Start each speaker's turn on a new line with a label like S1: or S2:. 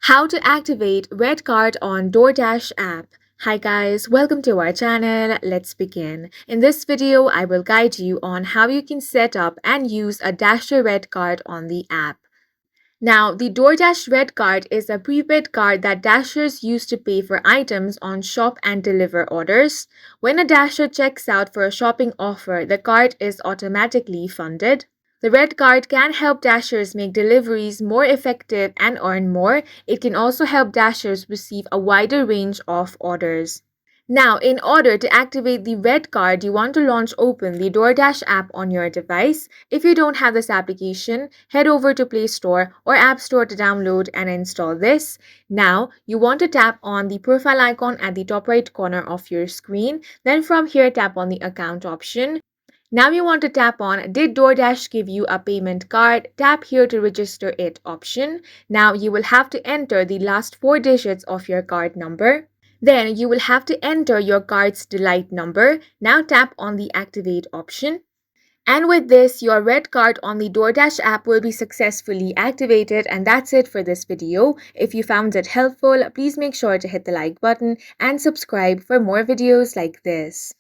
S1: How to activate red card on Doordash app. Hi guys, welcome to our channel. Let's begin. In this video, I will guide you on how you can set up and use a Dasher red card on the app. Now, the Doordash red card is a prepaid card that Dashers use to pay for items on shop and deliver orders. When a Dasher checks out for a shopping offer, the card is automatically funded. The red card can help Dashers make deliveries more effective and earn more. It can also help Dashers receive a wider range of orders. Now, in order to activate the red card, you want to launch open the Doordash app on your device. If you don't have this application, head over to Play Store or App Store to download and install this. Now, you want to tap on the profile icon at the top right corner of your screen. Then from here, tap on the account option. Now you want to tap on Did DoorDash give you a payment card? Tap here to register it option. Now you will have to enter the last 4 digits of your card number. Then you will have to enter your card's delight number. Now tap on the activate option. And with this, your red card on the Doordash app will be successfully activated, and that's it for this video. If you found it helpful, please make sure to hit the like button and subscribe for more videos like this.